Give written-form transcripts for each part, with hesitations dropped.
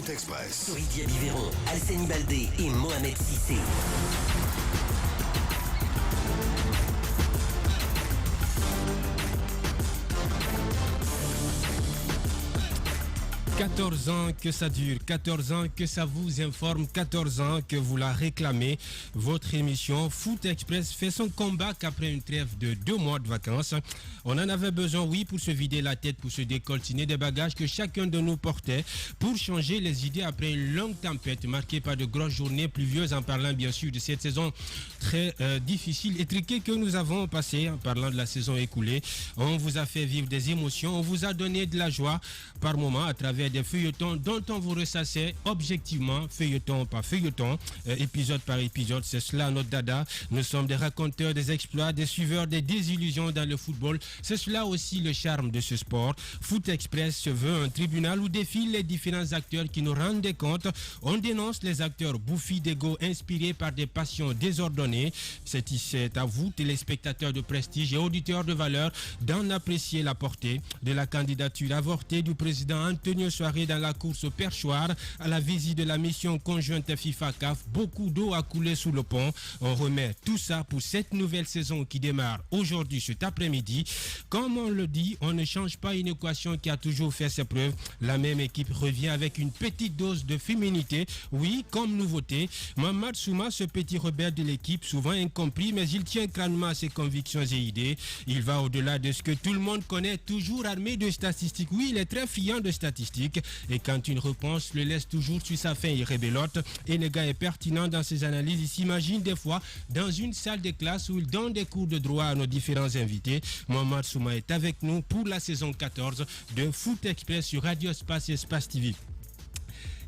Foot Express. Didier Biveron, Alseni Baldé et Mohamed Sissé. « 14 ans que ça dure, 14 ans que ça vous informe, 14 ans que vous la réclamez. Votre émission Foot Express fait son comeback après une trêve de 2 mois de vacances. On en avait besoin, oui, pour se vider la tête, pour se décoltiner des bagages que chacun de nous portait, pour changer les idées après une longue tempête marquée par de grosses journées pluvieuses, en parlant bien sûr de cette saison très difficile et triquée que nous avons passée, en parlant de la saison écoulée. On vous a fait vivre des émotions, on vous a donné de la joie par moments à travers des feuilletons dont on vous ressassait objectivement, feuilleton par feuilleton, épisode par épisode. C'est cela notre dada. Nous sommes des raconteurs des exploits, des suiveurs des désillusions dans le football. C'est cela aussi le charme de ce sport. Foot Express se veut un tribunal où défilent les différents acteurs qui nous rendent des comptes. On dénonce les acteurs bouffis d'ego inspirés par des passions désordonnées. C'est à vous, téléspectateurs de prestige et auditeurs de valeur, d'en apprécier la portée de la candidature avortée du président Antonio Soirée dans la course au perchoir à la visite de la mission conjointe FIFA-CAF. Beaucoup d'eau a coulé sous le pont. On remet tout ça pour cette nouvelle saison qui démarre aujourd'hui, cet après-midi. Comme on le dit, on ne change pas une équation qui a toujours fait ses preuves. La même équipe revient avec une petite dose de féminité. Oui, comme nouveauté, Mamad Souma, ce petit rebelle de l'équipe, souvent incompris, mais il tient crânement à ses convictions et idées. Il va au-delà de ce que tout le monde connaît, toujours armé de statistiques. Oui, il est très friand de statistiques. Et quand une réponse le laisse toujours sur sa fin, il rébellote. Et le gars est pertinent dans ses analyses. Il s'imagine des fois dans une salle de classe où il donne des cours de droit à nos différents invités. Mohamed Souma est avec nous pour la saison 14 de Foot Express sur Radio Espace et Espace TV.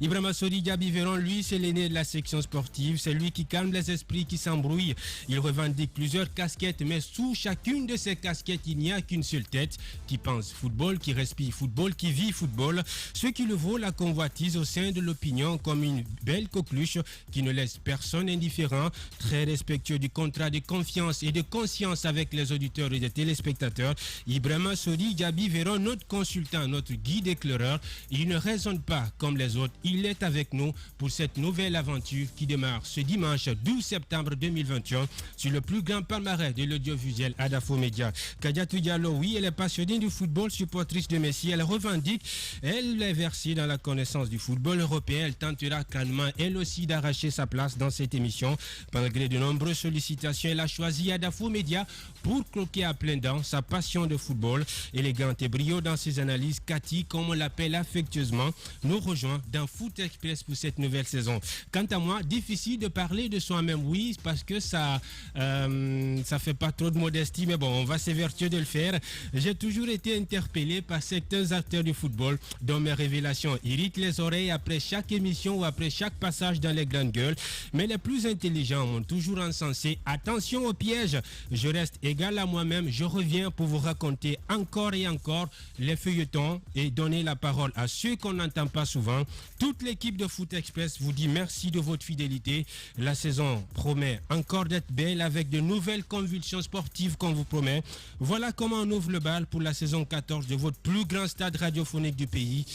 Ibrahima Sori Diaby-Véron, lui, c'est l'aîné de la section sportive. C'est lui qui calme les esprits qui s'embrouillent. Il revendique plusieurs casquettes, mais sous chacune de ces casquettes, il n'y a qu'une seule tête qui pense football, qui respire football, qui vit football. Ce qui le vaut la convoitise au sein de l'opinion comme une belle coqueluche qui ne laisse personne indifférent. Très respectueux du contrat de confiance et de conscience avec les auditeurs et les téléspectateurs. Ibrahima Sori Diaby-Véron, notre consultant, notre guide éclaireur, il ne raisonne pas comme les autres. Il est avec nous pour cette nouvelle aventure qui démarre ce dimanche 12 septembre 2021 sur le plus grand palmarès de l'audiovisuel Adafo Média. Kadiatou Diallo, oui, elle est passionnée du football, supportrice de Messi. Elle revendique, elle est versée dans la connaissance du football européen. Elle tentera calmement, elle aussi, d'arracher sa place dans cette émission. Malgré de nombreuses sollicitations, elle a choisi Adafo Média pour croquer à plein dents sa passion de football. Élégante et brio dans ses analyses, Cathy, comme on l'appelle affectueusement, nous rejoint dans Foot Express pour cette nouvelle saison. Quant à moi, difficile de parler de soi-même, oui, parce que ça fait pas trop de modestie, mais bon, on va s'évertuer de le faire. J'ai toujours été interpellé par certains acteurs du football dont mes révélations irritent les oreilles après chaque émission ou après chaque passage dans les grandes gueules. Mais les plus intelligents m'ont toujours encensé. Attention au piège, je reste égal à moi-même. Je reviens pour vous raconter encore et encore les feuilletons et donner la parole à ceux qu'on n'entend pas souvent. Toute l'équipe de Foot Express vous dit merci de votre fidélité. La saison promet encore d'être belle avec de nouvelles convulsions sportives qu'on vous promet. Voilà comment on ouvre le bal pour la saison 14 de votre plus grand stade radiophonique du pays.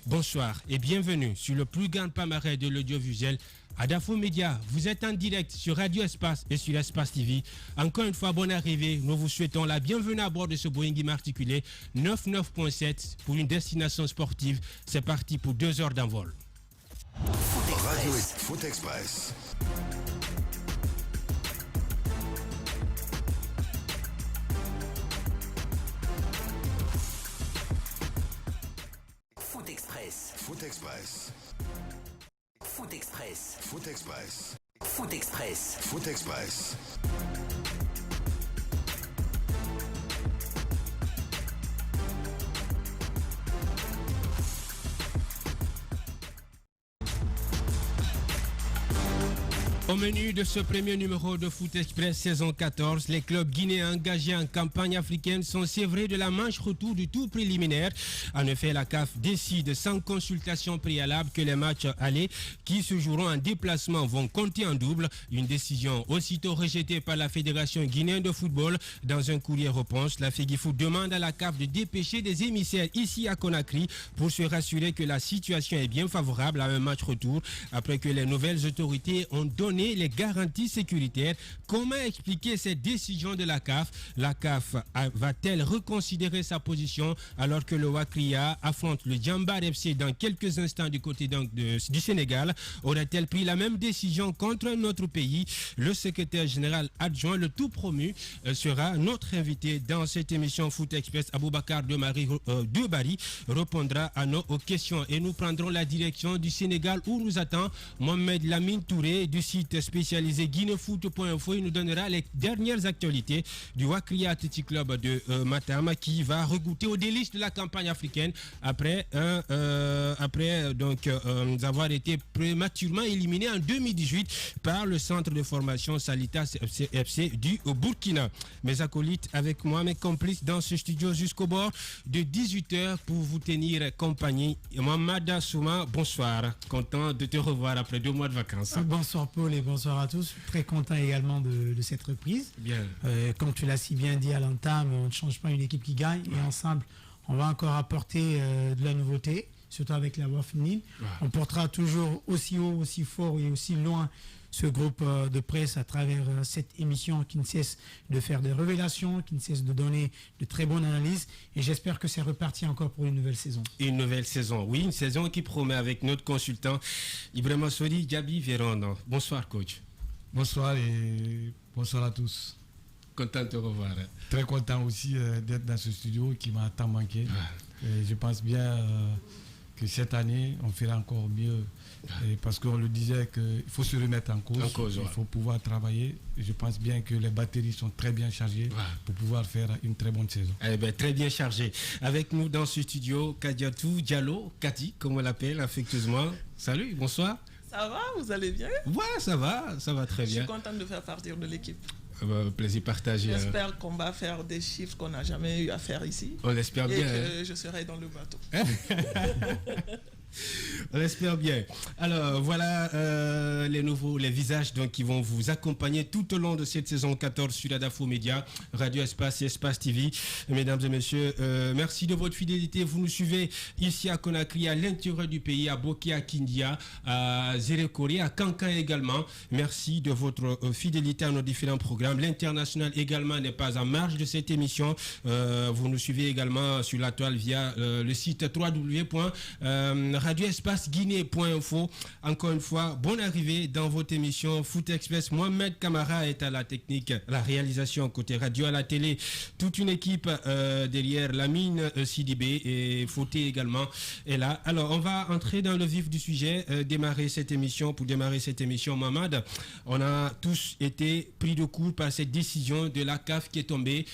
Bonsoir et bienvenue sur le plus grand palmarès de l'audiovisuel Adafo Média. Vous êtes en direct sur Radio Espace et sur Espace TV. Encore une fois, bonne arrivée. Nous vous souhaitons la bienvenue à bord de ce Boeing immatriculé 99.7 pour une destination sportive. C'est parti pour 2 heures d'envol. Radio Foot Express. Foot Express. Foot Express. Foot Express. Foot Express. Foot Express. Foot Express. Au menu de ce premier numéro de Foot Express saison 14, les clubs guinéens engagés en campagne africaine sont sévrés de la manche retour du tour préliminaire. En effet, la CAF décide sans consultation préalable que les matchs allés qui se joueront en déplacement vont compter en double. Une décision aussitôt rejetée par la Fédération guinéenne de football. Dans un courrier réponse, la FEGIFOOT demande à la CAF de dépêcher des émissaires ici à Conakry pour se rassurer que la situation est bien favorable à un match retour après que les nouvelles autorités ont donné les garanties sécuritaires. Comment expliquer cette décision de la CAF? La CAF va-t-elle reconsidérer sa position alors que le Wakria affronte le Djambar FC dans quelques instants du côté du Sénégal? Aurait-elle pris la même décision contre un autre pays? Le secrétaire général adjoint, le tout promu, sera notre invité dans cette émission Foot Express. Aboubacar Debari répondra à nos questions et nous prendrons la direction du Sénégal où nous attend Mohamed Lamine Touré du site spécialisé guinefoot.info. Il nous donnera les dernières actualités du Wakria Athletic Club de Matam qui va regoûter aux délices de la campagne africaine après avoir été prématurément éliminé en 2018 par le centre de formation Salitas FC du Burkina. Mes acolytes avec moi, mes complices dans ce studio jusqu'au bord de 18h pour vous tenir compagnie. Mohamed Souma, bonsoir. Content de te revoir après 2 mois de vacances. Bonsoir Paul et bonsoir à tous. Très content également de cette reprise. Bien. Comme tu l'as si bien dit à l'entame, on ne change pas une équipe qui gagne et ensemble, on va encore apporter de la nouveauté, surtout avec la voix féminine. On portera toujours aussi haut, aussi fort et aussi loin ce groupe de presse à travers cette émission qui ne cesse de faire des révélations, qui ne cesse de donner de très bonnes analyses. Et j'espère que c'est reparti encore pour une nouvelle saison. Une nouvelle saison, oui, une saison qui promet avec notre consultant Ibrahima Sori Diaby Véron. Bonsoir coach. Bonsoir et bonsoir à tous. Content de te revoir. Très content aussi d'être dans ce studio qui m'a tant manqué. Et je pense bien que cette année, on fera encore mieux. Et parce qu'on le disait qu'il faut se remettre en cause, il faut pouvoir travailler. Et je pense bien que les batteries sont très bien chargées pour pouvoir faire une très bonne saison. Eh bien, très bien chargé. Avec nous dans ce studio, Kadiatou Diallo, Kati, comme on l'appelle affectueusement. Salut, bonsoir. Ça va, vous allez bien? Ouais, ça va très bien. Je suis contente de faire partir de l'équipe. Plaisir partagé. J'espère qu'on va faire des chiffres qu'on n'a jamais eu à faire ici. On l'espère bien. Et que je serai dans le bateau. On l'espère bien. Alors voilà les visages donc, qui vont vous accompagner tout au long de cette saison 14 sur Adafo Média, Radio Espace et Espace TV. Mesdames et messieurs, merci de votre fidélité. Vous nous suivez ici à Conakry, à l'intérieur du pays, à Boké, à Kindia, à Zérekori, à Kankan également. Merci de votre fidélité à nos différents programmes. L'international également n'est pas en marge de cette émission. Vous nous suivez également sur la toile via le site radioespaceguinée.info. Encore une fois, bonne arrivée dans votre émission Foot Express. Mohamed Kamara est à la technique, la réalisation côté radio, à la télé. Toute une équipe derrière Lamine Sidibé et Fauté également est là. Alors, on va entrer dans le vif du sujet, démarrer cette émission. Pour démarrer cette émission, Mohamed, on a tous été pris de court par cette décision de la CAF qui est tombée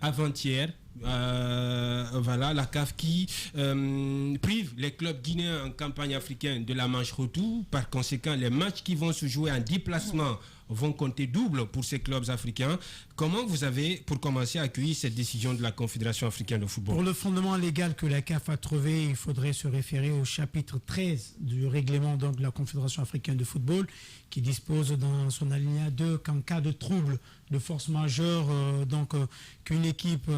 avant-hier. Voilà, la CAF qui prive les clubs guinéens en campagne africaine de la manche retour. Par conséquent, les matchs qui vont se jouer en déplacement vont compter double pour ces clubs africains. Comment vous avez, pour commencer, accueilli cette décision de la Confédération africaine de football? Pour le fondement légal que la CAF a trouvé, il faudrait se référer au chapitre 13 du règlement donc, de la Confédération africaine de football qui dispose dans son alinéa 2 qu'en cas de trouble de force majeure, qu'une équipe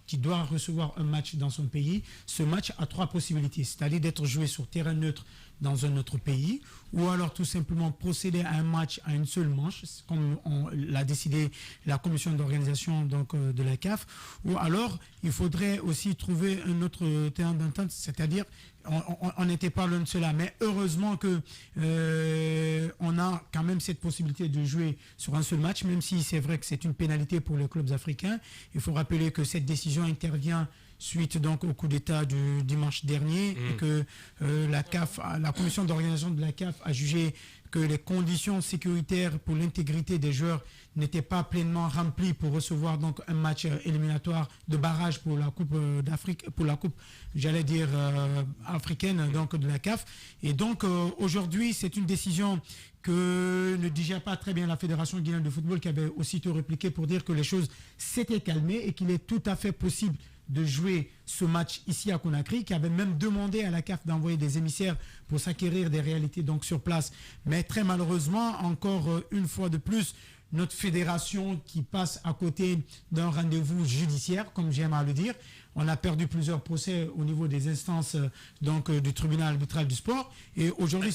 qui doit recevoir un match dans son pays, ce match a 3 possibilités, c'est-à-dire d'être joué sur terrain neutre dans un autre pays, ou alors tout simplement procéder à un match à une seule manche, comme l'a décidé la commission d'organisation de la CAF, ou alors il faudrait aussi trouver un autre terrain d'entente, c'est-à-dire on n'était pas loin de cela, mais heureusement que on a quand même cette possibilité de jouer sur un seul match, même si c'est vrai que c'est une pénalité pour les clubs africains. Il faut rappeler que cette décision intervient suite donc au coup d'État du dimanche dernier et que la CAF, la commission d'organisation de la CAF a jugé que les conditions sécuritaires pour l'intégrité des joueurs n'étaient pas pleinement remplies pour recevoir donc un match éliminatoire de barrage pour la Coupe d'Afrique, pour la Coupe, j'allais dire africaine donc de la CAF. Et donc aujourd'hui, c'est une décision que ne digère pas très bien la Fédération guinéenne de football, qui avait aussitôt répliqué pour dire que les choses s'étaient calmées et qu'il est tout à fait possible de jouer ce match ici à Conakry, qui avait même demandé à la CAF d'envoyer des émissaires pour s'acquérir des réalités donc sur place. Mais très malheureusement, encore une fois de plus, notre fédération qui passe à côté d'un rendez-vous judiciaire, comme j'aime à le dire. On a perdu plusieurs procès au niveau des instances donc du tribunal arbitral du sport. Et aujourd'hui,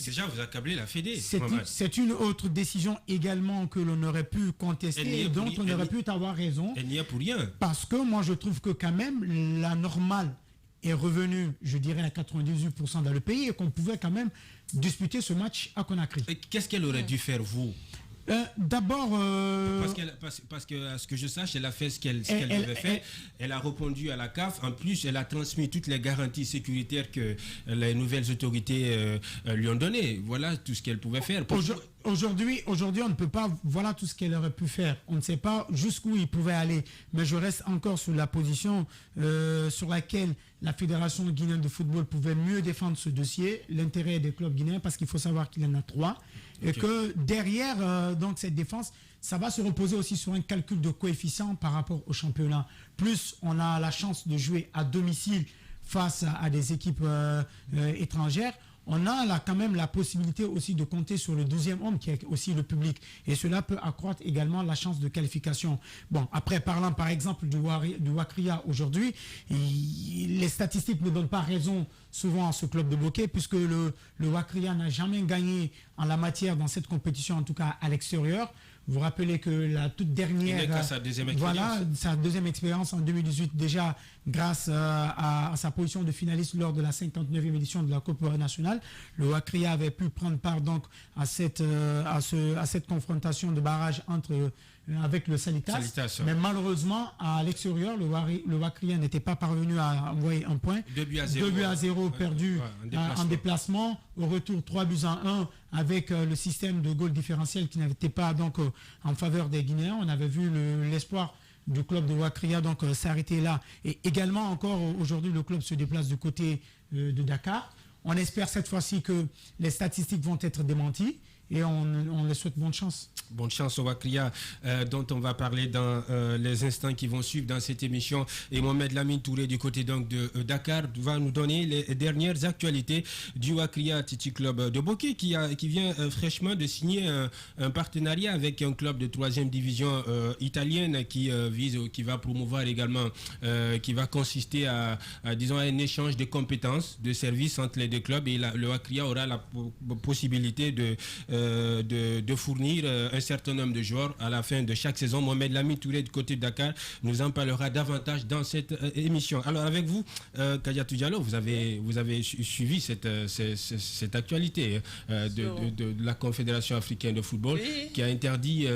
déjà vous accablez la Fédé. C'est une autre décision également que l'on aurait pu contester et dont on aurait pu avoir raison. Elle n'y a pour rien. Parce que moi, je trouve que quand même, la normale est revenue, je dirais, à 98% dans le pays et qu'on pouvait quand même disputer ce match à Conakry. Qu'est-ce qu'elle aurait dû faire, vous? D'abord... Parce que, à ce que je sache, elle a fait ce qu'elle devait faire. Elle a répondu à la CAF. En plus, elle a transmis toutes les garanties sécuritaires que les nouvelles autorités lui ont données. Voilà tout ce qu'elle pouvait faire. Aujourd'hui, on ne peut pas... Voilà tout ce qu'elle aurait pu faire. On ne sait pas jusqu'où il pouvait aller. Mais je reste encore sur la position sur laquelle la Fédération guinéenne de football pouvait mieux défendre ce dossier, l'intérêt des clubs guinéens, parce qu'il faut savoir qu'il y en a 3. Et que derrière donc cette défense, ça va se reposer aussi sur un calcul de coefficient par rapport au championnat. Plus on a la chance de jouer à domicile face à des équipes étrangères, on a là quand même la possibilité aussi de compter sur le deuxième homme qui est aussi le public. Et cela peut accroître également la chance de qualification. Bon, après, parlant par exemple du Wakria aujourd'hui, les statistiques ne donnent pas raison souvent à ce club de Bokeh, puisque le Wakria n'a jamais gagné en la matière dans cette compétition, en tout cas à l'extérieur. Vous vous rappelez que la toute dernière... sa deuxième expérience. Voilà, sa deuxième expérience en 2018, déjà grâce à sa position de finaliste lors de la 59e édition de la Coupe nationale. Le Wakria avait pu prendre part donc à cette confrontation de barrage avec le Salitas. Mais malheureusement, à l'extérieur, le Wakria n'était pas parvenu à envoyer un point. 2 buts à 0 perdu en déplacement. Au retour, 3 buts à 1 avec le système de goal différentiel qui n'était pas donc en faveur des Guinéens. On avait vu l'espoir du club de Wakria donc s'arrêter là. Et également encore aujourd'hui, le club se déplace du côté de Dakar. On espère cette fois-ci que les statistiques vont être démenties. Et on les souhaite bonne chance. Bonne chance au Wakria, dont on va parler dans les instants qui vont suivre dans cette émission. Et Mohamed Lamine Touré du côté donc de Dakar va nous donner les dernières actualités du Wakria Titi Club de Bokeh qui vient fraîchement de signer un partenariat avec un club de 3e division italienne qui va promouvoir également, qui va consister à disons un échange de compétences, de services entre les deux clubs. Et le Wakria aura la possibilité de fournir un certain nombre de joueurs à la fin de chaque saison. Mohamed Lamine Touré du côté de Dakar nous en parlera davantage dans cette émission. Alors avec vous, Kadiatou Diallo, vous avez suivi cette actualité de la Confédération africaine de football qui a interdit,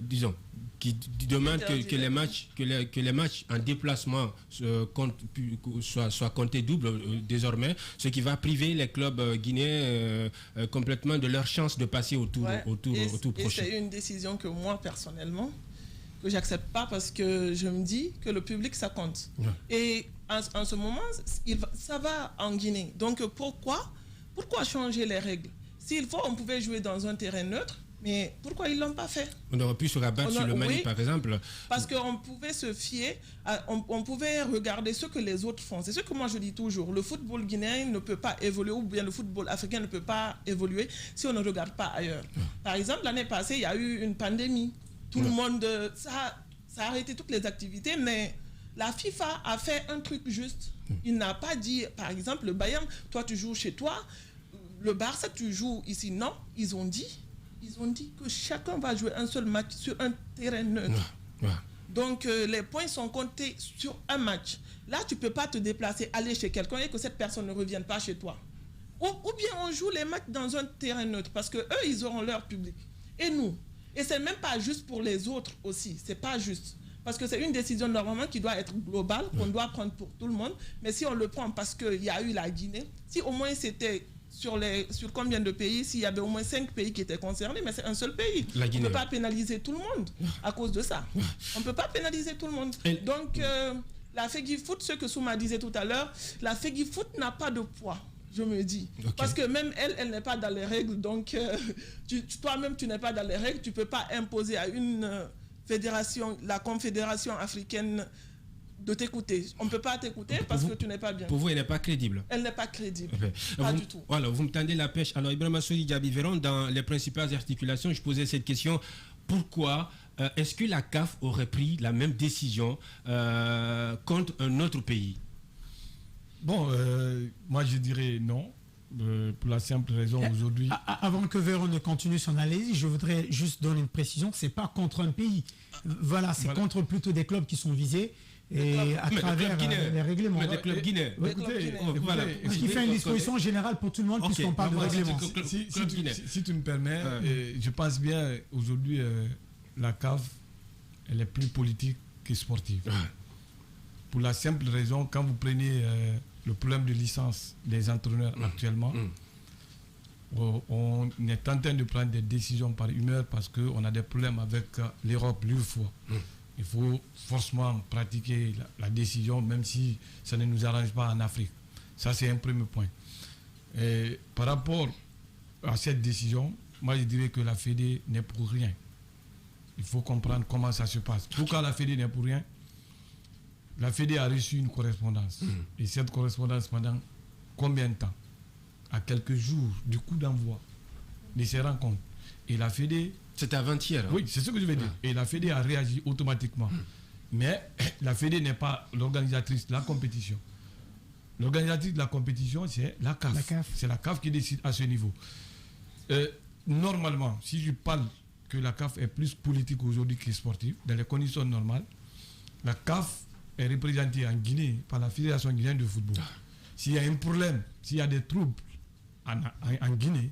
disons, qui demande que les matchs en déplacement soient comptés double désormais, ce qui va priver les clubs guinéens complètement de leur chance de passer au tour prochain. Et c'est une décision que moi, personnellement, que j'accepte pas parce que je me dis que le public, ça compte. Ouais. Et en ce moment, ça va en Guinée. Donc pourquoi changer les règles? S'il faut, on pouvait jouer dans un terrain neutre. Mais pourquoi ils ne l'ont pas fait? On aurait pu se rabattre sur le Mali, par exemple. Parce qu'on pouvait se fier, on pouvait regarder ce que les autres font. C'est ce que moi je dis toujours. Le football guinéen ne peut pas évoluer, ou bien le football africain ne peut pas évoluer si on ne regarde pas ailleurs. Par exemple, l'année passée, il y a eu une pandémie. Tout le monde, ça a arrêté toutes les activités, mais la FIFA a fait un truc juste. Il n'a pas dit, par exemple, le Bayern, toi tu joues chez toi, le Barça, tu joues ici. Non, ils ont dit que chacun va jouer un seul match sur un terrain neutre. Donc, les points sont comptés sur un match. Là, tu ne peux pas te déplacer, aller chez quelqu'un et que cette personne ne revienne pas chez toi. Ou bien on joue les matchs dans un terrain neutre parce qu'eux, ils auront leur public. Et nous. Et ce n'est même pas juste pour les autres aussi. Ce n'est pas juste. Parce que c'est une décision normalement qui doit être globale, qu'on doit prendre pour tout le monde. Mais si on le prend parce qu'il y a eu la Guinée, si au moins c'était sur combien de pays, s'il y avait au moins 5 pays qui étaient concernés, mais c'est un seul pays. On ne peut pas pénaliser tout le monde à cause de ça. On ne peut pas pénaliser tout le monde. Donc, la FEGIFOOT, ce que Souma disait tout à l'heure, la FEGIFOOT n'a pas de poids, je me dis. Okay. Parce que même elle n'est pas dans les règles. Donc, toi-même, tu n'es pas dans les règles. Tu ne peux pas imposer à une fédération, la Confédération africaine, de t'écouter. On ne peut pas t'écouter parce que tu n'es pas bien. Pour vous, elle n'est pas crédible. Elle n'est pas crédible. Pas du tout. Voilà, vous me tendez la pêche. Alors, Ibrahima Sory Diaby-Véron, dans les principales articulations, je posais cette question. Pourquoi est-ce que la CAF aurait pris la même décision contre un autre pays? Bon, moi je dirais non. Pour la simple raison aujourd'hui. Avant que Véron ne continue son analyse, je voudrais juste donner une précision. C'est pas contre un pays. Voilà, c'est contre plutôt des clubs qui sont visés. Et à travers les règlements. Mais des clubs guinéens. Voilà. Ce qui fait une disposition générale pour tout le monde, puisqu'on parle de règlement. Si tu me permets, je pense bien aujourd'hui, la CAF, elle est plus politique que sportive. Pour la simple raison, quand vous prenez le problème de licence des entraîneurs actuellement, on est en train de prendre des décisions par humeur parce qu'on a des problèmes avec l'Europe, l'UEFA. Il faut forcément pratiquer la décision, même si ça ne nous arrange pas en Afrique. Ça, c'est un premier point. Et par rapport à cette décision, moi, je dirais que la Fédé n'est pour rien. Il faut comprendre comment ça se passe. Pourquoi la Fédé n'est pour rien? La Fédé a reçu une correspondance. Et cette correspondance, pendant combien de temps? À quelques jours du coup d'envoi de ces rencontres. Et la Fédé... C'était avant-hier. Oui, c'est ce que je veux dire. Et la Fédé a réagi automatiquement. Mais la Fédé n'est pas l'organisatrice de la compétition. L'organisatrice de la compétition, c'est la CAF. C'est la CAF qui décide à ce niveau. Normalement, si je parle que la CAF est plus politique aujourd'hui que sportive, dans les conditions normales, la CAF est représentée en Guinée par la Fédération guinéenne de football. S'il y a un problème, s'il y a des troubles en Guinée,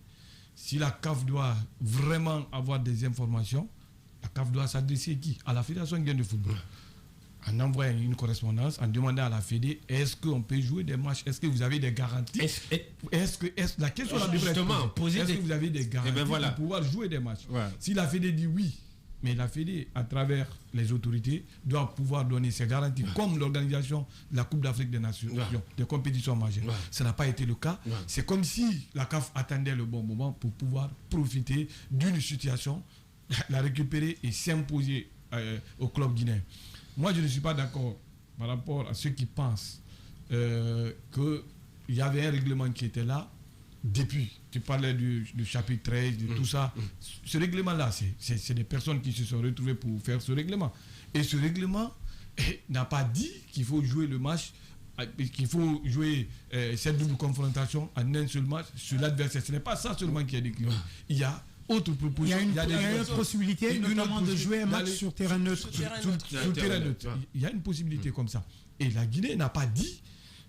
si la CAF doit vraiment avoir des informations, la CAF doit s'adresser à la Fédération guinéenne de football. En envoyant une correspondance, en demandant à la Fédé, est-ce qu'on peut jouer des matchs? Est-ce que vous avez des garanties? La question là devrait être posée. Est-ce que vous avez des garanties pour pouvoir jouer des matchs? Si la Fédé dit oui, mais la Fédé, à travers les autorités, doit pouvoir donner ces garanties, comme l'organisation de la Coupe d'Afrique des Nations, des compétitions majeures. Ça n'a pas été le cas. C'est comme si la CAF attendait le bon moment pour pouvoir profiter d'une situation, la récupérer et s'imposer au club guinéen. Moi, je ne suis pas d'accord par rapport à ceux qui pensent qu'il y avait un règlement qui était là depuis. Tu parlais du chapitre 13, de tout ça. Ce règlement-là, c'est des personnes qui se sont retrouvées pour faire ce règlement. Et ce règlement n'a pas dit qu'il faut jouer le match, qu'il faut jouer cette double confrontation en un seul match sur l'adversaire. Ce n'est pas ça seulement qui est décrit. Il y a autre proposition. Il y a une autre possibilité, notamment de jouer un match sur terrain neutre. Sur terrain neutre. Il y a une possibilité comme ça. Et la Guinée n'a pas dit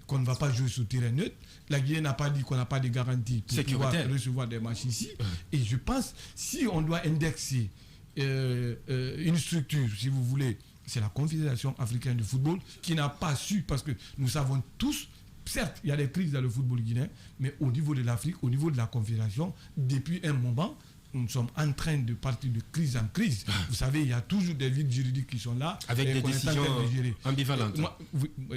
qu'on ne va pas jouer sur terrain neutre. La Guinée n'a pas dit qu'on n'a pas de garantie pour pouvoir recevoir des matchs ici. Et je pense, si on doit indexer une structure, si vous voulez, c'est la Confédération africaine de football qui n'a pas su, parce que nous savons tous, certes, il y a des crises dans le football guinéen, mais au niveau de l'Afrique, au niveau de la Confédération, depuis un moment, nous sommes en train de partir de crise en crise. Vous savez, il y a toujours des vides juridiques qui sont là. Avec des décisions ambivalentes.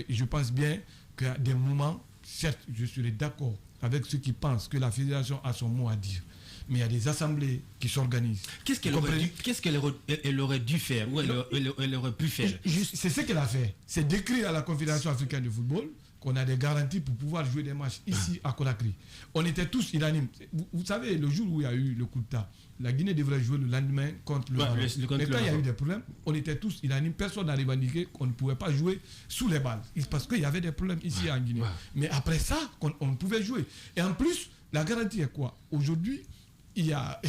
Je pense bien qu'à des moments, certes, je serai d'accord avec ceux qui pensent que la fédération a son mot à dire. Mais il y a des assemblées qui s'organisent. Qu'est-ce qu'elle aurait dû faire ou elle aurait pu faire? C'est ce qu'elle a fait. C'est d'écrire à la Confédération africaine de football qu'on a des garanties pour pouvoir jouer des matchs ici à Conakry. On était tous unanimes. Vous savez, le jour où il y a eu le coup d'État, la Guinée devrait jouer le lendemain contre le Maroc. Mais quand il y a eu des problèmes, on était tous unanimes. Personne n'a revendiqué qu'on ne pouvait pas jouer sous les balles. Parce qu'il y avait des problèmes ici en Guinée. Mais après ça, on pouvait jouer. Et en plus, la garantie est quoi? Aujourd'hui, il y a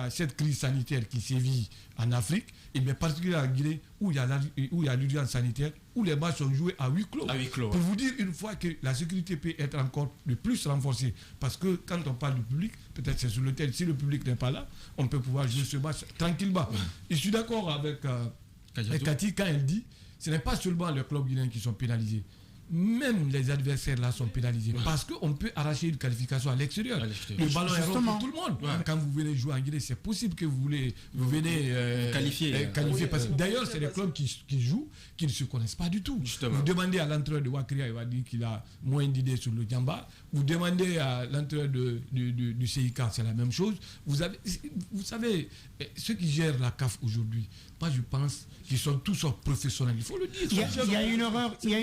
cette crise sanitaire qui sévit en Afrique, et bien particulièrement en Guinée, où il y a l'urgence sanitaire, où les matchs sont joués à huis clos. Pour vous dire une fois que la sécurité peut être encore de plus renforcée. Parce que quand on parle du public, peut-être c'est sur le terrain, si le public n'est pas là, on peut pouvoir jouer ce match tranquillement. Je suis d'accord avec Et Cathy, quand elle dit, ce n'est pas seulement les clubs guinéens qui sont pénalisés. Même les adversaires là sont pénalisés parce qu'on peut arracher une qualification à l'extérieur. Le ballon est rond pour tout le monde. Quand vous venez jouer en Guinée, c'est possible que vous venez qualifier. Parce que d'ailleurs, c'est les clubs qui jouent qui ne se connaissent pas du tout. Justement. Vous demandez à l'entraîneur de Wakria, il va dire qu'il a moins d'idées sur le Djamba. Vous demandez à l'entraîneur du CIK, c'est la même chose. Vous savez, ceux qui gèrent la CAF aujourd'hui, moi je pense qu'ils sont tous professionnels. Il faut le dire. Il y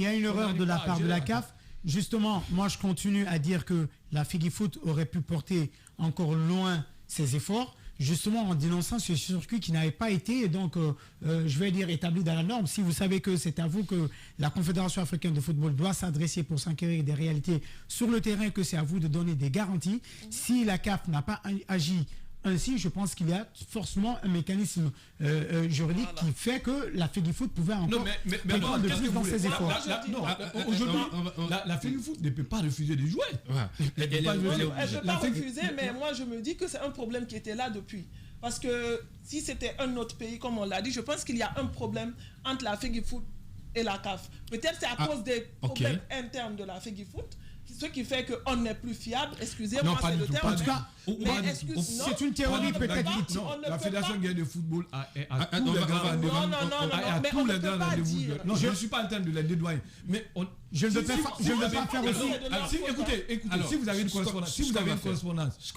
a une erreur de la part de la CAF. Justement, moi je continue à dire que la FEGIFOOT aurait pu porter encore loin ses efforts, justement en dénonçant ce circuit qui n'avait pas été, donc je vais dire, établi dans la norme. Si vous savez que c'est à vous que la Confédération africaine de football doit s'adresser pour s'enquérir des réalités sur le terrain, que c'est à vous de donner des garanties, si la CAF n'a pas agi ainsi, je pense qu'il y a forcément un mécanisme juridique qui fait que la FEGIFOOT pouvait encore prendre de plus dans ses efforts. Aujourd'hui, la FEGIFOOT ne peut pas refuser de jouer. Elle ne peut pas refuser, mais moi je me dis que c'est un problème qui était là depuis. Parce que si c'était un autre pays, comme on l'a dit, je pense qu'il y a un problème entre la FEGIFOOT et la CAF. Peut-être c'est à cause des problèmes internes de la FEGIFOOT, ce qui fait qu'on n'est plus fiable. Excusez-moi, c'est le terme. En tout cas, c'est une théorie peut-être. La Fédération guinéenne de football a tous les grands rendez-vous. Non, je ne suis pas en train de les dédouaner. Mais je ne veux pas faire aussi. Écoutez, si vous avez une correspondance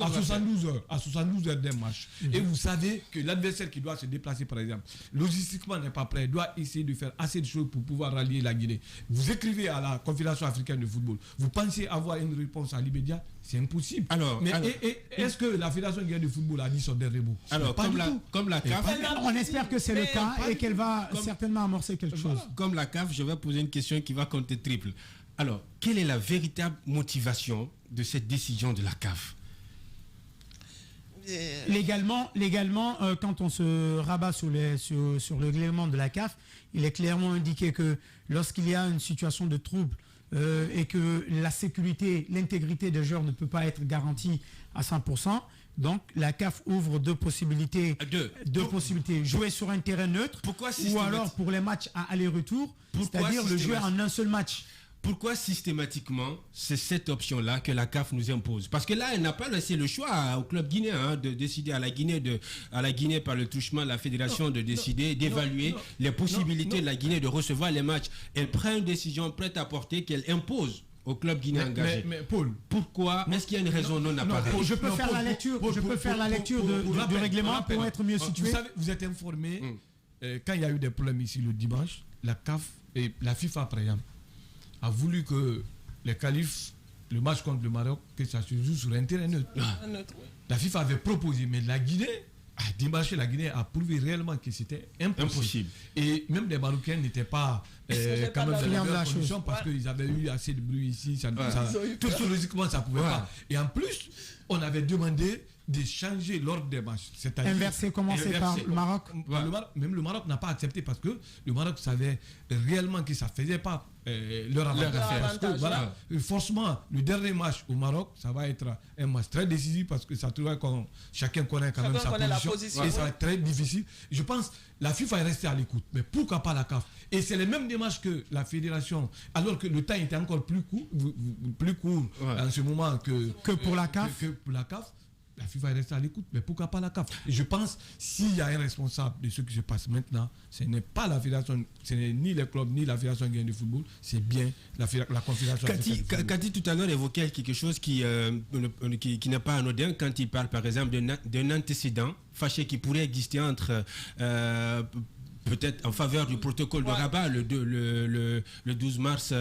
à 72 heures d'un match, et vous savez que l'adversaire qui doit se déplacer, par exemple, logistiquement n'est pas prêt, doit essayer de faire assez de choses pour pouvoir rallier la Guinée. Vous écrivez à la Confédération africaine de football, vous pensez avoir une réponse à l'immédiat, c'est impossible. Est-ce que la Fédération guinéenne de football a dit son dernier mot? Alors, comme la CAF, on espère que c'est le cas et qu'elle va certainement amorcer quelque chose. Comme la CAF, je vais poser une question qui va compter triple. Alors, quelle est la véritable motivation de cette décision de la CAF? Légalement, quand on se rabat sur le règlement de la CAF, il est clairement indiqué que lorsqu'il y a une situation de trouble et que la sécurité, l'intégrité des joueurs ne peut pas être garantie à 100%, donc la CAF ouvre deux possibilités. Jouer sur un terrain neutre ou alors pour les matchs à aller-retour, c'est-à-dire le jouer en un seul match. Pourquoi systématiquement c'est cette option-là que la CAF nous impose? Parce que là, elle n'a pas laissé le choix au club guinéen de décider, à la Guinée par le truchement, la fédération de décider, d'évaluer les possibilités de la Guinée de recevoir les matchs. Elle prend une décision prête à porter qu'elle impose au club guinéen engagé. Mais Paul, pourquoi? Est-ce qu'il y a une raison non apparente? Je peux faire la lecture du règlement pour être mieux situé. Vous savez, vous êtes informé, quand il y a eu des problèmes ici le dimanche, la CAF et la FIFA, par exemple, a voulu que les qualifs, le match contre le Maroc, que ça se joue sur un terrain neutre. La FIFA avait proposé, mais la Guinée a démarché, la Guinée a prouvé réellement que c'était impossible. Et même les Marocains n'étaient pas quand même dans la condition parce qu'ils avaient eu assez de bruit ici. Tout logiquement, ça ne pouvait pas. Et en plus, on avait demandé de changer l'ordre des matchs. Inverser, commencer par le Maroc. Même le Maroc n'a pas accepté parce que le Maroc savait réellement que ça ne faisait pas leur avantage. Forcément, le dernier match au Maroc, ça va être un match très décisif parce que ça trouve qu'on chacun connaît quand même sa position. Et ça va être très difficile. Je pense que la FIFA est restée à l'écoute. Mais pourquoi pas la CAF? Et c'est les mêmes démarches que la fédération, alors que le temps était encore plus court en ce moment que pour la CAF. La FIFA est restée à l'écoute, mais pourquoi pas la CAF? Et je pense s'il y a un responsable de ce qui se passe maintenant, ce n'est pas la fédération, ce n'est ni les clubs, ni la fédération guinéenne de football, c'est bien la confédération. Cathy tout à l'heure évoquait quelque chose qui n'est pas anodin quand il parle par exemple d'un antécédent fâché qui pourrait exister entre peut-être en faveur du protocole de Rabat le 12 mars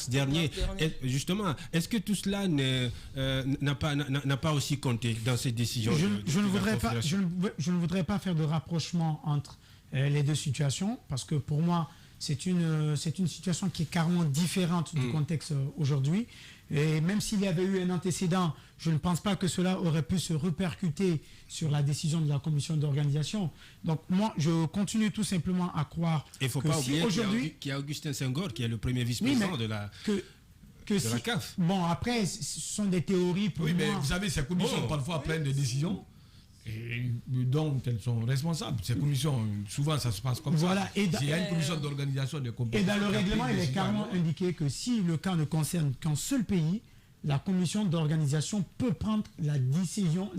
dernier. Justement, est-ce que tout cela n'a pas aussi compté dans cette décision? Je ne voudrais pas faire de rapprochement entre les deux situations parce que pour moi, c'est une situation qui est carrément différente du contexte aujourd'hui. Et même s'il y avait eu un antécédent, je ne pense pas que cela aurait pu se répercuter sur la décision de la commission d'organisation. Donc moi, je continue tout simplement à croire que faut pas oublier qu'il y a Augustin Senghor qui est le premier vice-président de la CAF. Bon, après, ce sont des théories pour moi. Mais vous savez, ces commissions parfois prennent des décisions et dont elles sont responsables. Ces commissions, souvent ça se passe comme Voilà. ça. Et Il y a une commission d'organisation des compétitions. Et dans le règlement, il est carrément indiqué que si le cas ne concerne qu'un seul pays, la commission d'organisation peut prendre la décision,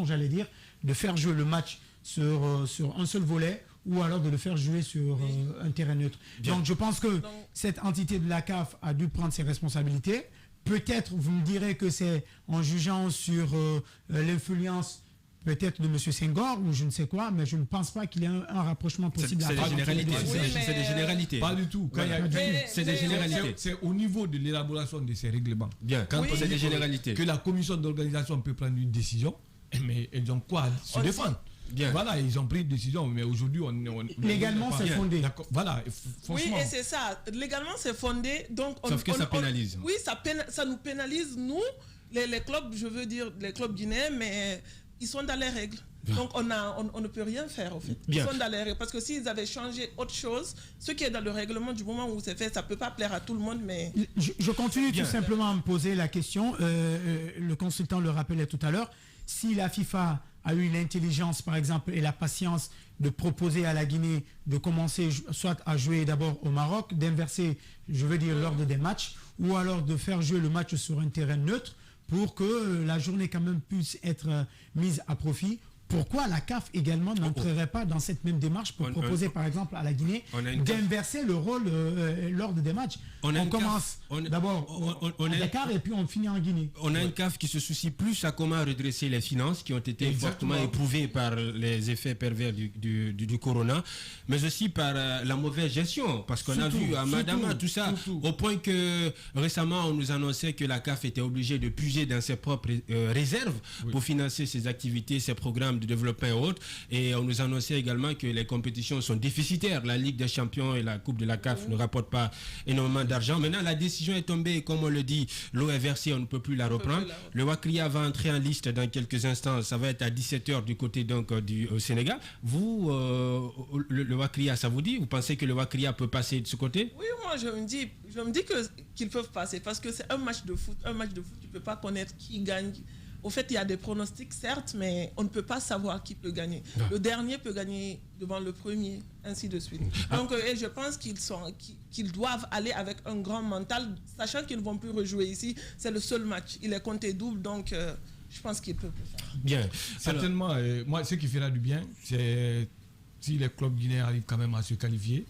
j'allais dire, de faire jouer le match sur un seul volet ou alors de le faire jouer sur un terrain neutre. Bien. Donc je pense que cette entité de la CAF a dû prendre ses responsabilités. Peut-être, vous me direz que c'est en jugeant sur l'influence peut-être de M. Senghor ou je ne sais quoi, mais je ne pense pas qu'il y ait un rapprochement possible. C'est des généralités. C'est des généralités. Pas du tout. C'est des généralités. C'est au niveau de l'élaboration de ces règlements. Bien, quand c'est des généralités. Que la commission d'organisation peut prendre une décision, mais ils ont quoi se défendre. Bien. Voilà, ils ont pris une décision, mais aujourd'hui, Légalement, c'est fondé. Voilà, franchement. Oui, et c'est ça. Légalement, c'est fondé. Donc Sauf que ça pénalise. Oui, ça nous pénalise, nous, les clubs, je veux dire, les clubs guinéens, mais ils sont dans les règles. Bien. Donc on ne peut rien faire, au fait. Bien. Ils sont dans les règles. Parce que s'ils avaient changé autre chose, ce qui est dans le règlement du moment où c'est fait, ça ne peut pas plaire à tout le monde, mais... Je continue tout simplement à me poser la question. Le consultant le rappelait tout à l'heure. Si la FIFA a eu l'intelligence, par exemple, et la patience de proposer à la Guinée de commencer soit à jouer d'abord au Maroc, d'inverser, je veux dire, l'ordre des matchs, ou alors de faire jouer le match sur un terrain neutre pour que la journée quand même puisse être mise à profit. Pourquoi la CAF également n'entrerait pas dans cette même démarche pour proposer par exemple à la Guinée d'inverser le rôle l'ordre des matchs? On commence d'abord à Dakar et puis on finit en Guinée. On a une CAF qui se soucie plus à comment redresser les finances qui ont été fortement éprouvées par les effets pervers du corona, mais aussi par la mauvaise gestion. Parce qu'on a vu à Madama tout ça, au point que récemment on nous annonçait que la CAF était obligée de puiser dans ses propres réserves pour financer ses activités, ses programmes de développement et autres, et on nous annonçait également que les compétitions sont déficitaires. La Ligue des Champions et la Coupe de la CAF ne rapportent pas énormément d'argent. Maintenant, la décision est tombée, comme on le dit, l'eau est versée, on ne peut plus la reprendre. Le Wakria va entrer en liste dans quelques instants, ça va être à 17h du côté donc du Sénégal. Vous, le Wakria, ça vous dit? Vous pensez que le Wakria peut passer de ce côté? Oui, moi je me dis qu'ils peuvent passer, parce que c'est un match de foot, tu ne peux pas connaître qui gagne. Au fait, il y a des pronostics, certes, mais on ne peut pas savoir qui peut gagner. Le dernier peut gagner devant le premier, ainsi de suite. Donc, et je pense qu'ils doivent aller avec un grand mental, sachant qu'ils ne vont plus rejouer ici. C'est le seul match. Il est compté double, donc je pense qu'ils peuvent le faire. Bien. Certainement, moi, ce qui fera du bien, c'est si les clubs guinéens arrivent quand même à se qualifier,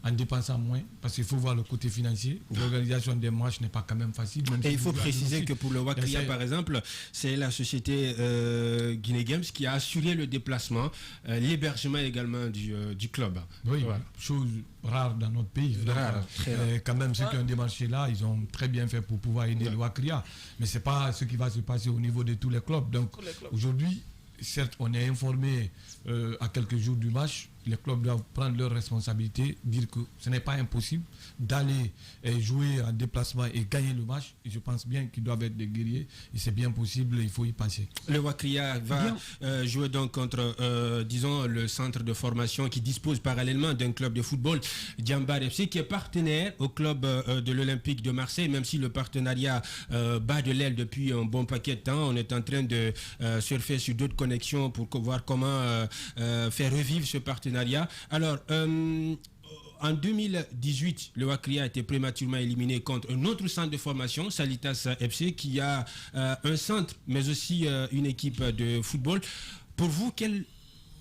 en dépensant moins, parce qu'il faut voir le côté financier. L'organisation des matchs n'est pas quand même facile. Et il faut préciser que pour le Wakria, par exemple, c'est la société Guinée Games qui a assuré le déplacement, l'hébergement également du club. Oui, voilà. Chose rare dans notre pays. Quand même, ceux qui ont démarché là, ils ont très bien fait pour pouvoir aider le Wakria. Mais ce n'est pas ce qui va se passer au niveau de tous les clubs. Donc aujourd'hui, certes, on est informé à quelques jours du match. Les clubs doivent prendre leurs responsabilités, dire que ce n'est pas impossible d'aller jouer en déplacement et gagner le match. Et je pense bien qu'ils doivent être des guerriers et c'est bien possible, il faut y passer. Le Wakria va jouer donc contre, disons, le centre de formation qui dispose parallèlement d'un club de football, Djambar FC, qui est partenaire au club de l'Olympique de Marseille, même si le partenariat bat de l'aile depuis un bon paquet de temps. On est en train de surfer sur d'autres connexions pour voir comment faire revivre ce partenariat. Alors, en 2018, le Wakria a été prématurément éliminé contre un autre centre de formation, Salitas FC, qui a un centre, mais aussi une équipe de football. Pour vous, quel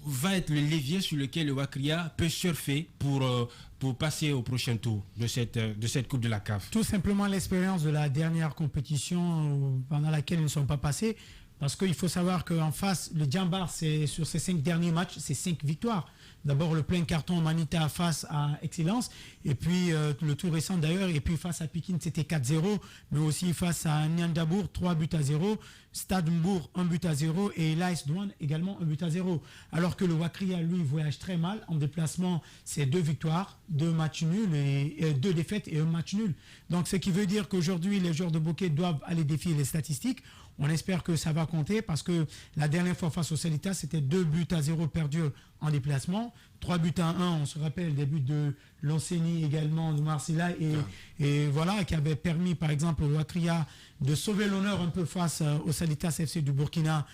va être le levier sur lequel le Wakria peut surfer pour passer au prochain tour de cette Coupe de la CAF? Tout simplement l'expérience de la dernière compétition pendant laquelle ils ne sont pas passés. Parce qu'il faut savoir qu'en face, le Djambar, sur ses 5 derniers matchs, c'est 5 victoires. D'abord le plein carton Manita face à Excellence, et puis le tout récent d'ailleurs, et puis face à Pikine c'était 4-0, mais aussi face à Niandabour 3-0, Stade Mbour 1-0 et l'AS Douane également 1-0. Alors que le Wakria lui voyage très mal en déplacement, c'est 2 victoires, 2 matchs nuls et 2 défaites et 1 match nul. Donc ce qui veut dire qu'aujourd'hui les joueurs de Bokeh doivent aller défier les statistiques. On espère que ça va compter parce que la dernière fois face au Salitas, c'était 2-0 perdus en déplacement. 3-1, on se rappelle des buts de Lanceni également, de Marcella, et voilà, qui avait permis par exemple au Wakria de sauver l'honneur un peu face au Sanitas FC du Burkina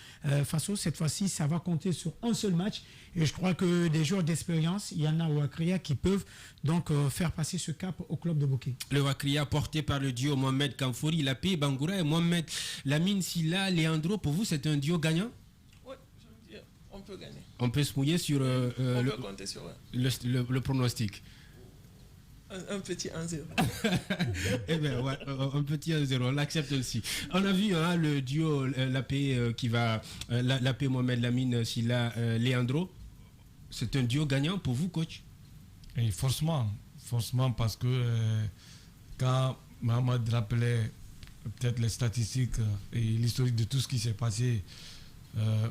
Faso. Cette fois-ci, ça va compter sur un seul match, et je crois que des joueurs d'expérience, il y en a au Wakria qui peuvent donc faire passer ce cap au club de Bokeh. Le Wakria porté par le duo Mohamed Kamfouri, Lapé Bangoura et Mohamed Lamine Silla, Leandro, pour vous c'est un duo gagnant? Oui, je veux dire, on peut gagner. On peut se mouiller sur On peut compter sur le pronostic. Un petit 1-0. Eh bien, ouais, un petit 1-0, on l'accepte aussi. On a vu le duo Lapé qui va, Lapé Mohamed Lamine Silla, Leandro. C'est un duo gagnant pour vous, coach? Et forcément parce que quand Mohamed rappelait peut-être les statistiques et l'historique de tout ce qui s'est passé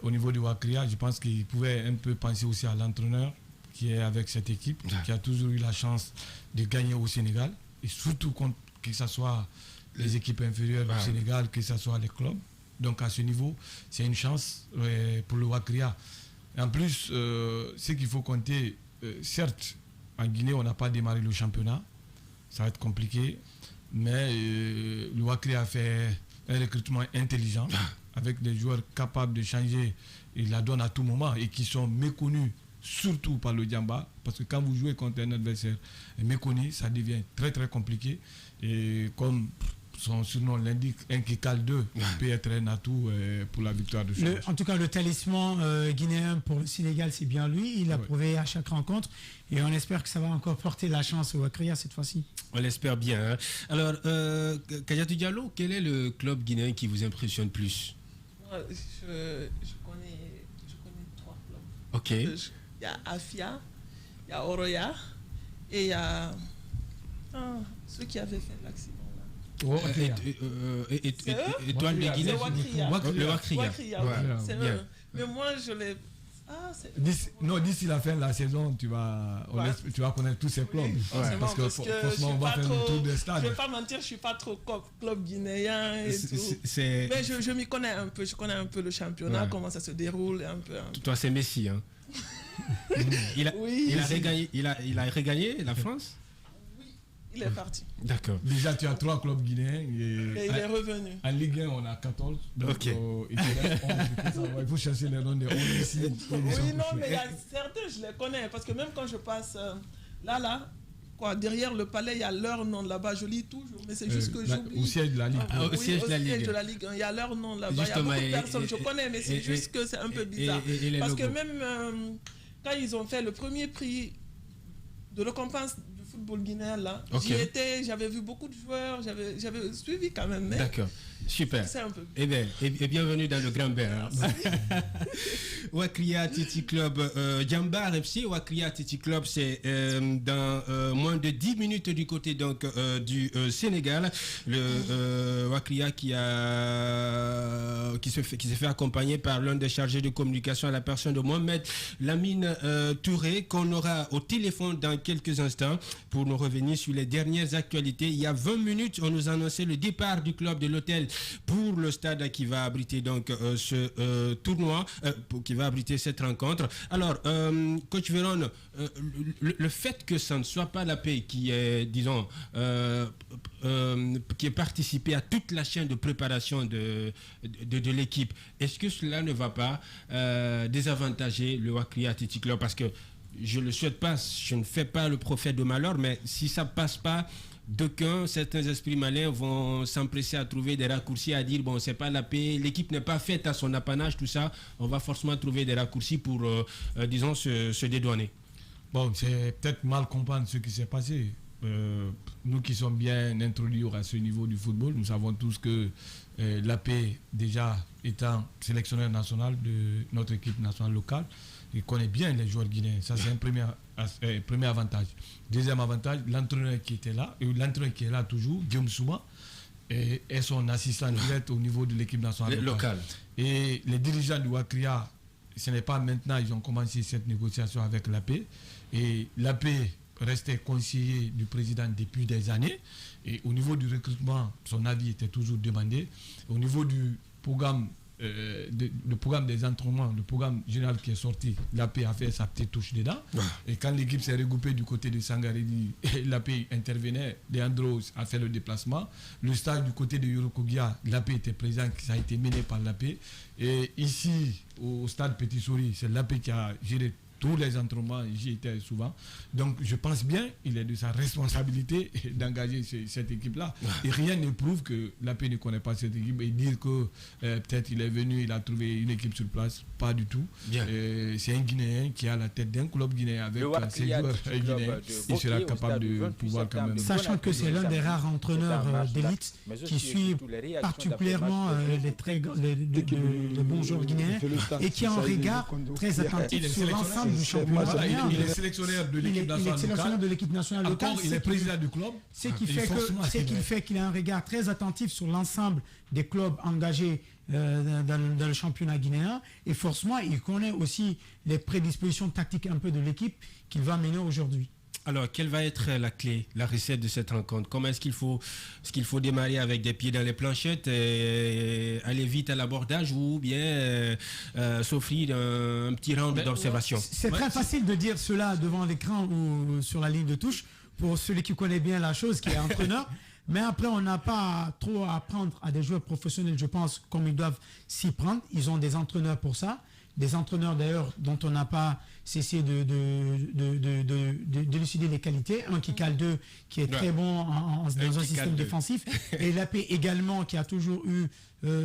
au niveau du Wakria, je pense qu'il pouvait un peu penser aussi à l'entraîneur qui est avec cette équipe, qui a toujours eu la chance de gagner au Sénégal, et surtout que ce soit les équipes inférieures du Sénégal, que ce soit les clubs. Donc à ce niveau, c'est une chance pour le Wakria. En plus, ce qu'il faut compter, certes, en Guinée, on n'a pas démarré le championnat, ça va être compliqué, mais le Wakria a fait un recrutement intelligent, avec des joueurs capables de changer la donne à tout moment et qui sont méconnus, surtout par le Djamba, parce que quand vous jouez contre un adversaire méconnu, ça devient très très compliqué. Et comme son surnom l'indique, un qui cale deux peut être un atout pour la victoire de change. En tout cas, le talisman guinéen pour le Sénégal, c'est bien lui. Il l'a prouvé à chaque rencontre. Et on espère que ça va encore porter la chance au Wakria cette fois-ci. On l'espère bien. Hein. Alors, Kadiatou Diallo, quel est le club guinéen qui vous impressionne plus? Moi, je connais 3 clubs. Ok. Il y a Afia, il y a Oroya et il y a ceux qui avaient fait l'accident là. Étoile de Guinée. Le Wakria. C'est eux. Mais moi, je les... D'ici la fin de la saison, tu vas connaître tous ces clubs. Parce que forcément, on va faire le tour des stades. Je ne vais pas mentir, je ne suis pas trop club guinéen et tout. Mais je m'y connais un peu. Je connais un peu le championnat, comment ça se déroule. Un peu. Toi, c'est Messi. Hein. Il a regagné la France? Oui, il est parti. D'accord. Déjà, tu as 3 clubs guinéens. Et il est revenu. En Ligue 1, on a 14. Donc, il te reste 11. Il faut chercher les noms des 11 ici. Oui, non, mais il y a certains, je les connais. Parce que même quand je passe derrière le palais, il y a leur nom là-bas. Je lis toujours, mais c'est juste que j'oublie. Au siège de la Ligue. Au siège de la Ligue. Il y a leur nom là-bas. Il y a beaucoup de personnes, je connais, mais c'est juste que c'est un peu bizarre. Parce que même quand ils ont fait le premier prix de récompense du football guinéen, là, j'y étais, j'avais vu beaucoup de joueurs, j'avais suivi quand même. D'accord. Super. Un peu... Et bienvenue dans le Grand Bain. Wakria Titi Club, Djamba FC, Wakria Titi Club, c'est dans moins de 10 minutes du côté donc, du Sénégal. Le Wakria qui s'est fait accompagner par l'un des chargés de communication à la personne de Mohamed Lamine Touré, qu'on aura au téléphone dans quelques instants pour nous revenir sur les dernières actualités. Il y a 20 minutes, on nous annonçait le départ du club de l'hôtel pour le stade qui va abriter donc ce tournoi, qui va abriter cette rencontre. Alors, coach Véron, le fait que ça ne soit pas la paix qui est, disons, qui est participé à toute la chaîne de préparation de l'équipe, est-ce que cela ne va pas désavantager le Wakria Athletic Club? Parce que je ne le souhaite pas, je ne fais pas le prophète de malheur, mais si ça ne passe pas, certains esprits malins vont s'empresser à trouver des raccourcis, à dire bon, c'est pas la paix, l'équipe n'est pas faite à son apanage, tout ça. On va forcément trouver des raccourcis pour, disons, se dédouaner. Bon, c'est peut-être mal comprendre ce qui s'est passé. Nous qui sommes bien introduits à ce niveau du football, nous savons tous que la paix, déjà étant sélectionneur national de notre équipe nationale locale, il connaît bien les joueurs guinéens. Ça, c'est un premier avantage. Deuxième avantage, l'entraîneur qui était là, et l'entraîneur qui est là toujours, Guillaume Souma, et son assistant direct au niveau de l'équipe nationale locale. Et les dirigeants du Wakria, ce n'est pas maintenant, ils ont commencé cette négociation avec l'AP. Et l'AP restait conseiller du président depuis des années. Et au niveau du recrutement, son avis était toujours demandé. Au niveau du programme le programme des entraînements, le programme général qui est sorti, l'AP a fait sa petite touche dedans. Et quand l'équipe s'est regroupée du côté de Sangaredi, l'AP intervenait, Leandro a fait le déplacement. Le stage du côté de Yorokogia, l'AP était présent, ça a été mené par l'AP. Et ici, au stade Petit Souris, c'est l'AP qui a géré tous les entraînements, j'y étais souvent. Donc je pense bien il est de sa responsabilité d'engager cette équipe-là. Et rien ne prouve que l'AP ne connaît pas cette équipe et dire que peut-être il est venu, il a trouvé une équipe sur place. Pas du tout. C'est un Guinéen qui a la tête d'un club guinéen avec ses joueurs guinéens. Il sera capable de pouvoir quand même... Sachant que c'est l'un des rares entraîneurs d'élite qui suit particulièrement les bons joueurs guinéens et qui a un regard très attentif sur l'ensemble du championnat. Il est sélectionneur de l'équipe nationale locale. Il est président du club. Ce qui fait qu'il a un regard très attentif sur l'ensemble des clubs engagés dans le championnat guinéen. Et forcément, il connaît aussi les prédispositions tactiques un peu de l'équipe qu'il va mener aujourd'hui. Alors, quelle va être la clé, la recette de cette rencontre? Comment est-ce qu'il faut démarrer avec des pieds dans les planchettes, et aller vite à l'abordage ou bien s'offrir un petit round d'observation? C'est très facile de dire cela devant l'écran ou sur la ligne de touche pour celui qui connaît bien la chose, qui est entraîneur. Mais après, on n'a pas trop à apprendre à des joueurs professionnels, je pense, comme ils doivent s'y prendre. Ils ont des entraîneurs pour ça. Des entraîneurs d'ailleurs dont on n'a pas cessé d'élucider les qualités. Un qui cale deux, qui est très bon dans un système défensif. Et l'AP également qui a toujours eu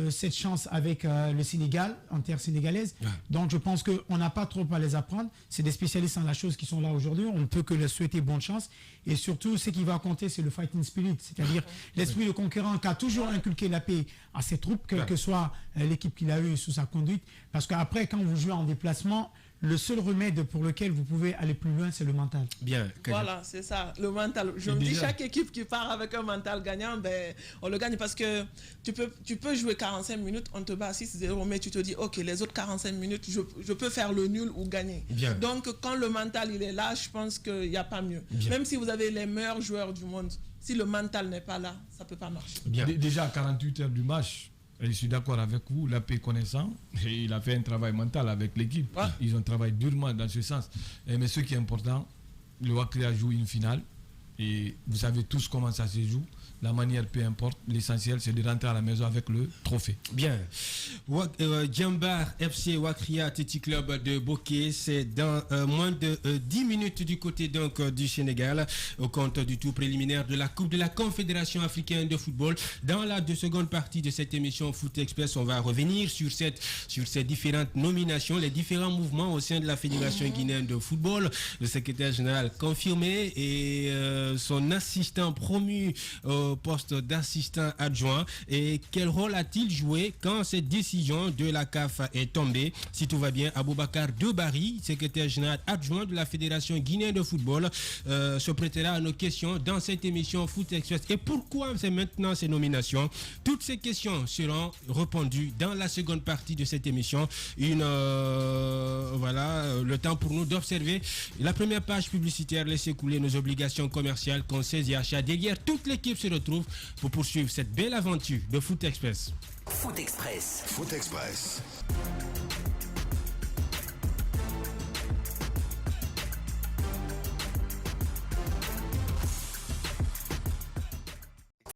cette chance avec le Sénégal, en terre sénégalaise. Donc je pense qu'on n'a pas trop à les apprendre. C'est des spécialistes en la chose qui sont là aujourd'hui. On ne peut que leur souhaiter bonne chance. Et surtout, ce qui va compter, c'est le fighting spirit, c'est-à-dire l'esprit de conquérant qu'a toujours inculqué l'AP à ses troupes, quelle que soit l'équipe qu'il a eue sous sa conduite. Parce qu'après, quand vous jouez en déplacement, le seul remède pour lequel vous pouvez aller plus loin, c'est le mental. Bien. Voilà, c'est ça, le mental. Je me dis, chaque équipe qui part avec un mental gagnant, ben, on le gagne parce que tu peux jouer 45 minutes, on te bat 6-0, mais tu te dis, ok, les autres 45 minutes, je peux faire le nul ou gagner. Bien. Donc, quand le mental il est là, je pense qu'il n'y a pas mieux. Bien. Même si vous avez les meilleurs joueurs du monde, si le mental n'est pas là, ça ne peut pas marcher. Bien. Déjà à 48 heures du match, je suis d'accord avec vous, l'AP connaissant, et il a fait un travail mental avec l'équipe. Ils ont travaillé durement dans ce sens. Mais ce qui est important, le Wakria joue une finale. Et vous savez tous comment ça se joue. La manière, peu importe. L'essentiel, c'est de rentrer à la maison avec le trophée. Bien. Djambar FC Wakria Athletic Club de Bokeh, c'est dans moins de 10 minutes du côté donc, du Sénégal, au compte du tour préliminaire de la Coupe de la Confédération africaine de football. Dans la seconde partie de cette émission Foot Express, on va revenir sur ces différentes nominations, les différents mouvements au sein de la Fédération guinéenne de football. Le secrétaire général confirmé et son assistant promu au poste d'assistant adjoint. Et quel rôle a-t-il joué quand cette décision de la CAF est tombée? Si tout va bien, Aboubacar Debari, secrétaire général adjoint de la Fédération guinéenne de football, se prêtera à nos questions dans cette émission Foot Express. Et pourquoi c'est maintenant ces nominations? Toutes ces questions seront répondues dans la seconde partie de cette émission. Voilà, le temps pour nous d'observer la première page publicitaire, laisser couler nos obligations commerciales, conseils et achats. Derrière, toute l'équipe se retrouve pour poursuivre cette belle aventure de Foot Express. Foot Express. Foot Express.